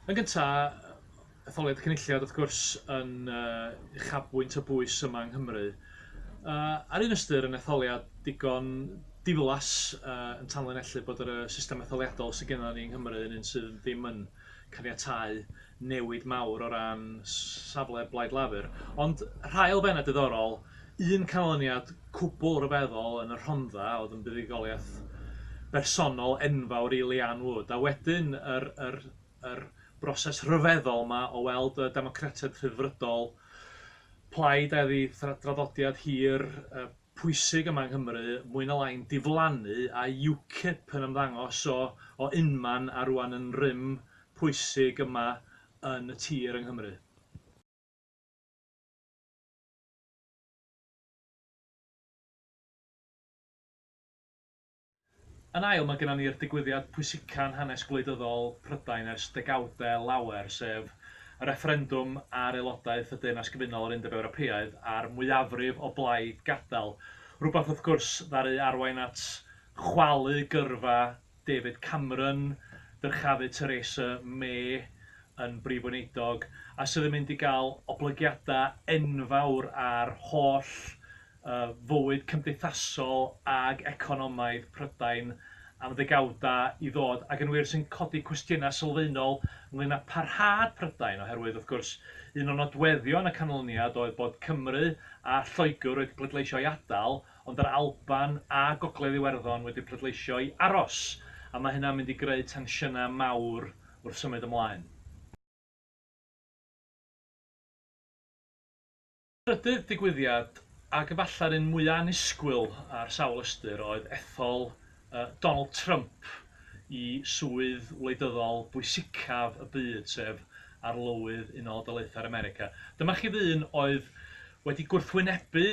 Yn gyntaf, etholiad cynulliad wrth gwrs yn uchafbwynt o bwys yma yng Nghymru. Ar un ystyr yn etholiad digon diflas yn tanlinellu bod yr system etholiadol sydd gennym ni yng Nghymru yn un sydd ddim yn caniatáu newid mawr o ran safle blaid lafur. Ond rhai elfennau diddorol, un canlyniad cwbl ryfeddol yn y Rhondda oedd yn buddugoliaeth bersonol enfawr i Leanne Wood, a wedyn yr broses rhyfeddol yma o weld y democratiaid rhyddfrydol plaid eddi draddodiad hir pwysig yma yng Nghymru mwy na lai'n diflannu a UKIP yn ymddangos o unman a rwan yn rym pwysig yma yn y tir yng Nghymru. Yn ail, mae gennym ni'r digwyddiad pwysica'n hanes gwleidyddol Prydain ers degawdau lawer, sef y referendwm ar aelodaeth y Deyrnas Gyfunol yr Undeb Ewropeaidd a'r mwyafrif o blaid gadael. Rhywbeth wrth gwrs ddaru arwain at chwalu gyrfa David Cameron, dyrchafu Theresa May yn brif weinidog, a sydd yn mynd i gael oblygiadau enfawr ar holl fywyd cymdeithasol ag economaidd Prydain am ddegawdau i ddod, ac yn wir sy'n codi cwestiynau sylfaenol ynglŷn â parhad Prydain, oherwydd wrth gwrs un o nodweddion y canlyniad oedd bod Cymru a Lloegr wedi pleidleisio i adael, ond yr Alban a Gogledd Iwerddon wedi pleidleisio i aros, a mae hynna'n mynd i greu tensiynau mawr wrth symud ymlaen. Trydydd digwyddiad, ac efallai'r un mwyaf annisgwyl ar sawl ystyr, oedd ethol Donald Trump i swydd wleidyddol bwysicaf y byd, sef arlywydd Unol Daleithiau'r America. Dyma chi ddyn oedd wedi gwrthwynebu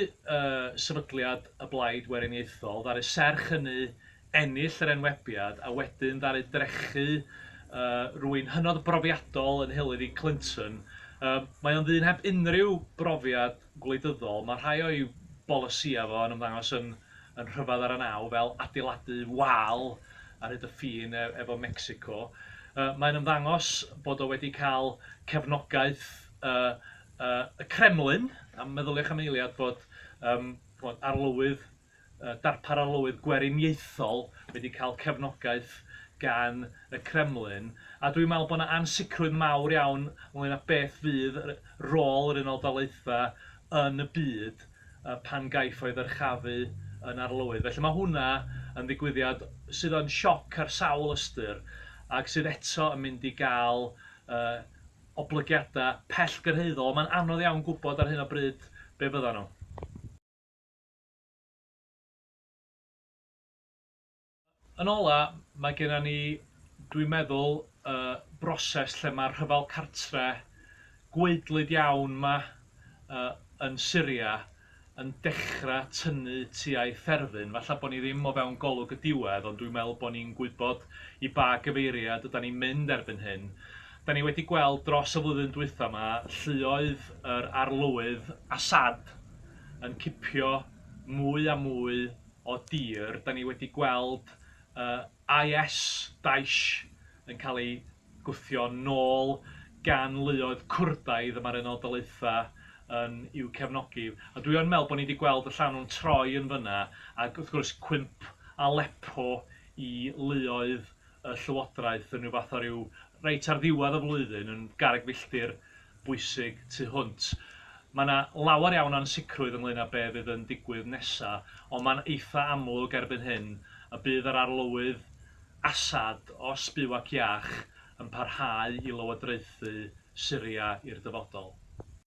sefydliad y blaid weriniaethol, ddaru serch hynny ennill yr enwebiad, a wedyn ddaru drechu rwy'n hynod brofiadol yn Hillary Clinton. Mae o'n ddyn heb unrhyw brofiad gwleidyddol. Mae rhai o'i bolisïau fo yn ymddangos yn rhyfedd ar y naw, fel adeiladu wal ar hyd y ffin efo Mexico. Mae'n ymddangos bod o wedi cael cefnogaeth y Kremlin, a meddyliwch am eiliad bod arlywydd, darpar arlywydd gweriniaethol wedi cael cefnogaeth gan y Kremlin, a dwi'n meddwl bod yna ansicrwydd mawr iawn ynglŷn â beth fydd rôl yr Unol Daleithiau yn y byd pan gaiff o'i ddyrchafu yn arlywydd. Felly mae hwnna yn ddigwyddiad sydd yn sioc ar sawl ystyr, ac sydd eto yn mynd i gael oblygiadau pellgyrhaeddol. Mae'n anodd iawn gwybod ar hyn o bryd be fyddan nhw. Yn ola, mae gennym ni, dwi'n meddwl, broses lle mae'r rhyfel cartre gwaedlyd iawn yma yn Syria yn dechrau tynnu tua'i therfyn. Falle bod ni ddim o fewn golwg y diwedd, ond dwi'n meddwl bod ni'n gwybod i ba gyfeiriad ydym ni'n mynd erbyn hyn. Da ni wedi gweld dros y flwyddyn diwethaf yma lluoedd yr arlywydd Assad yn cipio mwy a mwy o dir. Da ni wedi gweld IS, Daesh, yn cael ei gwthio nôl gan luoedd Cwrdaidd yma'r Unol Daleithiau i'w cefnogi. A dwi'n meddwl bod ni wedi gweld y llanw'n troi yn fyna, ac wrth gwrs cwymp Aleppo i luoedd y llywodraeth yn rhyw fath o ryw reit ar ddiwedd y flwyddyn yn garreg filltir bwysig tu hwnt. Mae yna lawer iawn o'n sicrwydd ynglŷn â be fydd yn digwydd nesaf, ond mae'n eitha amlwg erbyn hyn y bydd yr arlywydd Assad o sbiw ac iach yn parhau i lywodraethu Syria i'r dyfodol.